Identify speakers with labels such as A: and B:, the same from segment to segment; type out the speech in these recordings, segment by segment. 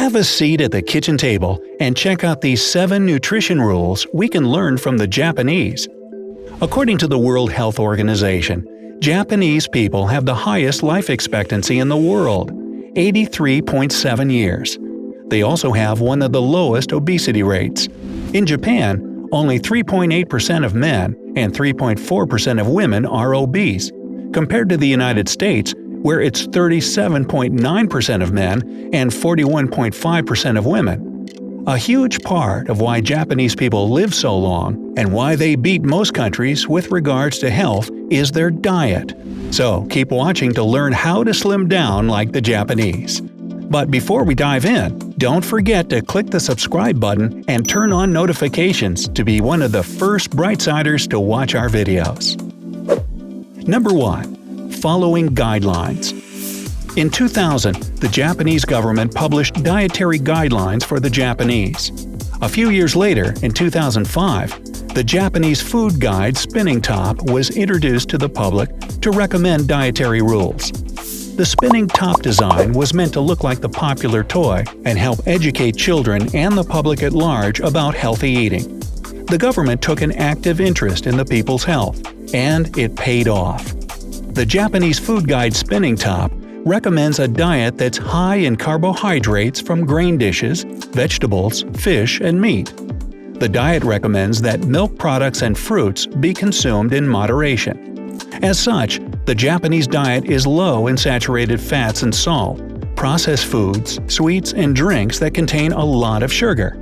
A: Have a seat at the kitchen table and check out these 7 nutrition rules we can learn from the Japanese. According to the World Health Organization, Japanese people have the highest life expectancy in the world, 83.7 years. They also have one of the lowest obesity rates. In Japan, only 3.8% of men and 3.4% of women are obese, compared to the United States, where it's 37.9% of men and 41.5% of women. A huge part of why Japanese people live so long and why they beat most countries with regards to health is their diet. So keep watching to learn how to slim down like the Japanese. But before we dive in, don't forget to click the subscribe button and turn on notifications to be one of the first Brightsiders to watch our videos. Number 1. Following guidelines. In 2000, the Japanese government published dietary guidelines for the Japanese. A few years later, in 2005, the Japanese food guide Spinning Top was introduced to the public to recommend dietary rules. The Spinning Top design was meant to look like the popular toy and help educate children and the public at large about healthy eating. The government took an active interest in the people's health, and it paid off. The Japanese food guide Spinning Top recommends a diet that's high in carbohydrates from grain dishes, vegetables, fish, and meat. The diet recommends that milk products and fruits be consumed in moderation. As such, the Japanese diet is low in saturated fats and salt, processed foods, sweets, and drinks that contain a lot of sugar.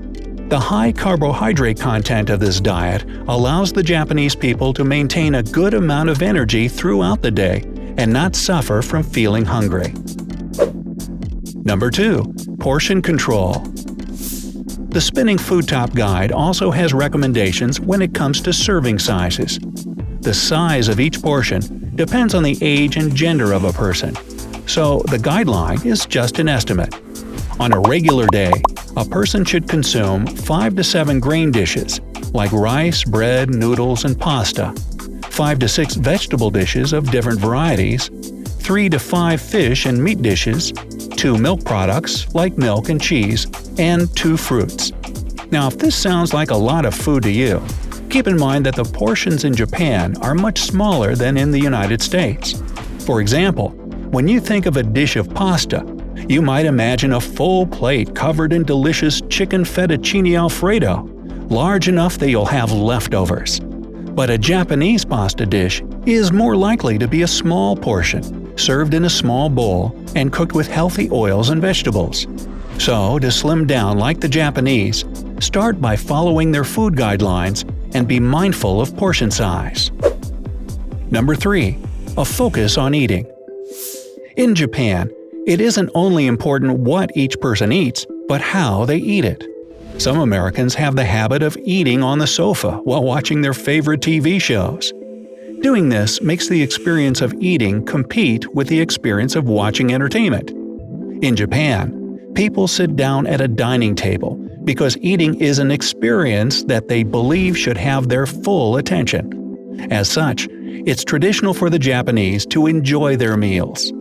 A: The high carbohydrate content of this diet allows the Japanese people to maintain a good amount of energy throughout the day and not suffer from feeling hungry. Number 2. Portion control. The Spinning Food Top Guide also has recommendations when it comes to serving sizes. The size of each portion depends on the age and gender of a person, so the guideline is just an estimate. On a regular day, a person should consume 5 to 7 grain dishes, like rice, bread, noodles, and pasta, 5 to 6 vegetable dishes of different varieties, 3 to 5 fish and meat dishes, 2 milk products, like milk and cheese, and 2 fruits. Now, if this sounds like a lot of food to you, keep in mind that the portions in Japan are much smaller than in the United States. For example, when you think of a dish of pasta, you might imagine a full plate covered in delicious chicken fettuccine alfredo, large enough that you'll have leftovers. But a Japanese pasta dish is more likely to be a small portion, served in a small bowl and cooked with healthy oils and vegetables. So, to slim down like the Japanese, start by following their food guidelines and be mindful of portion size. Number 3. A focus on eating. In Japan, it isn't only important what each person eats, but how they eat it. Some Americans have the habit of eating on the sofa while watching their favorite TV shows. Doing this makes the experience of eating compete with the experience of watching entertainment. In Japan, people sit down at a dining table because eating is an experience that they believe should have their full attention. As such, it's traditional for the Japanese to enjoy their meals.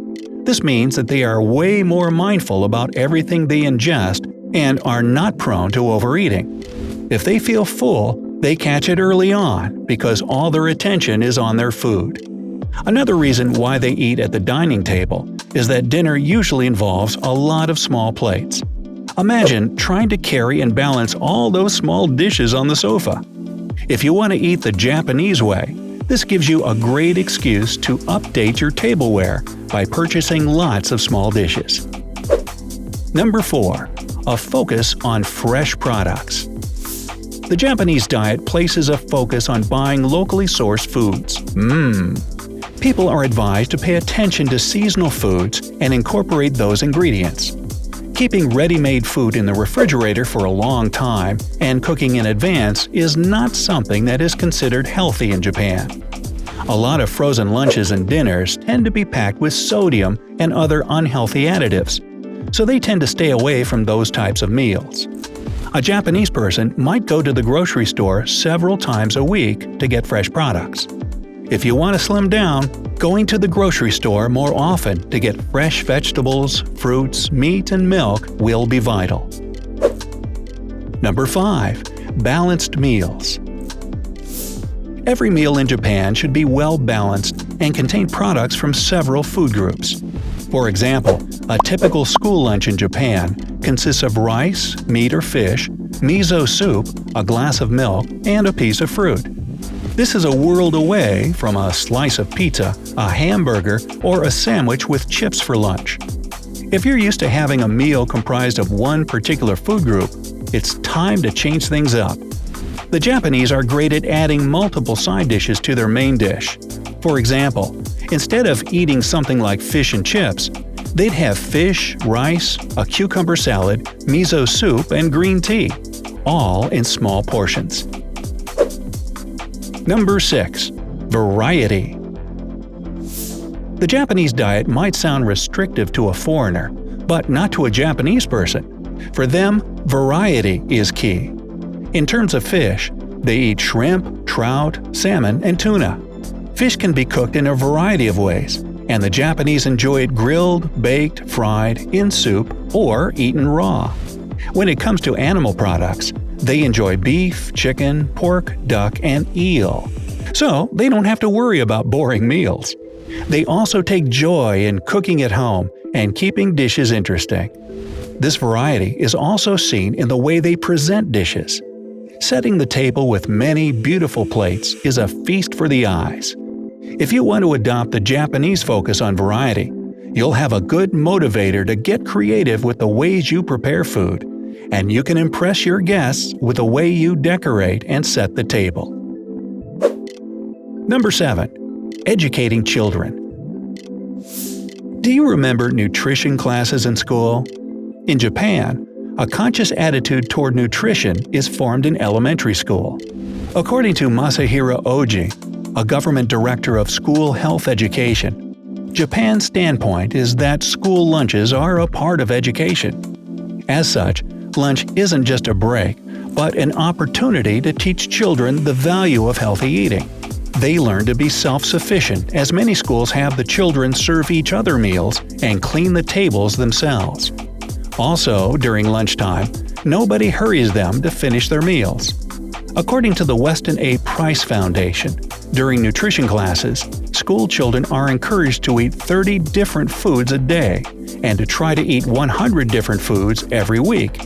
A: This means that they are way more mindful about everything they ingest and are not prone to overeating. If they feel full, they catch it early on because all their attention is on their food. Another reason why they eat at the dining table is that dinner usually involves a lot of small plates. Imagine trying to carry and balance all those small dishes on the sofa. If you want to eat the Japanese way, this gives you a great excuse to update your tableware by purchasing lots of small dishes. Number 4. A focus on fresh products. The Japanese diet places a focus on buying locally sourced foods. People are advised to pay attention to seasonal foods and incorporate those ingredients. Keeping ready-made food in the refrigerator for a long time and cooking in advance is not something that is considered healthy in Japan. A lot of frozen lunches and dinners tend to be packed with sodium and other unhealthy additives, so they tend to stay away from those types of meals. A Japanese person might go to the grocery store several times a week to get fresh products. If you want to slim down, going to the grocery store more often to get fresh vegetables, fruits, meat, and milk will be vital. Number 5. Balanced meals. Every meal in Japan should be well balanced and contain products from several food groups. For example, a typical school lunch in Japan consists of rice, meat or fish, miso soup, a glass of milk, and a piece of fruit. This is a world away from a slice of pizza, a hamburger, or a sandwich with chips for lunch. If you're used to having a meal comprised of one particular food group, it's time to change things up. The Japanese are great at adding multiple side dishes to their main dish. For example, instead of eating something like fish and chips, they'd have fish, rice, a cucumber salad, miso soup, and green tea, all in small portions. Number 6. Variety. The Japanese diet might sound restrictive to a foreigner, but not to a Japanese person. For them, variety is key. In terms of fish, they eat shrimp, trout, salmon, and tuna. Fish can be cooked in a variety of ways, and the Japanese enjoy it grilled, baked, fried, in soup, or eaten raw. When it comes to animal products, they enjoy beef, chicken, pork, duck, and eel. So they don't have to worry about boring meals. They also take joy in cooking at home and keeping dishes interesting. This variety is also seen in the way they present dishes. Setting the table with many beautiful plates is a feast for the eyes. If you want to adopt the Japanese focus on variety, you'll have a good motivator to get creative with the ways you prepare food, and you can impress your guests with the way you decorate and set the table. Number 7. Educating children. Do you remember nutrition classes in school? In Japan, a conscious attitude toward nutrition is formed in elementary school. According to Masahiro Oji, a government director of school health education, Japan's standpoint is that school lunches are a part of education. As such, lunch isn't just a break, but an opportunity to teach children the value of healthy eating. They learn to be self-sufficient, as many schools have the children serve each other meals and clean the tables themselves. Also, during lunchtime, nobody hurries them to finish their meals. According to the Weston A. Price Foundation, during nutrition classes, school children are encouraged to eat 30 different foods a day and to try to eat 100 different foods every week.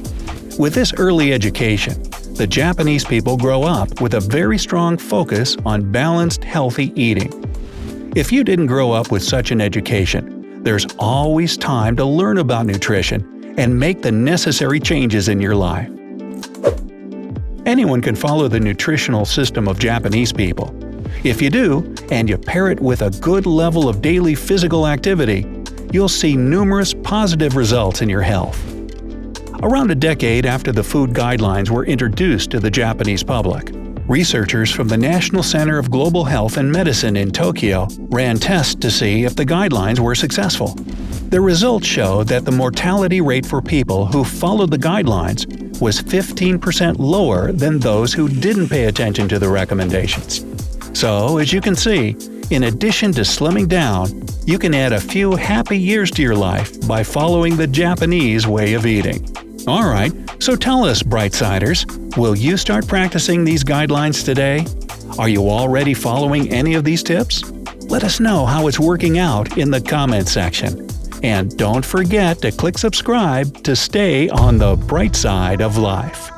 A: With this early education, the Japanese people grow up with a very strong focus on balanced, healthy eating. If you didn't grow up with such an education, there's always time to learn about nutrition and make the necessary changes in your life. Anyone can follow the nutritional system of Japanese people. If you do, and you pair it with a good level of daily physical activity, you'll see numerous positive results in your health. Around a decade after the food guidelines were introduced to the Japanese public, researchers from the National Center of Global Health and Medicine in Tokyo ran tests to see if the guidelines were successful. The results show that the mortality rate for people who followed the guidelines was 15% lower than those who didn't pay attention to the recommendations. So, as you can see, in addition to slimming down, you can add a few happy years to your life by following the Japanese way of eating. Alright, so tell us, Brightsiders, will you start practicing these guidelines today? Are you already following any of these tips? Let us know how it's working out in the comment section. And don't forget to click subscribe to stay on the bright side of life.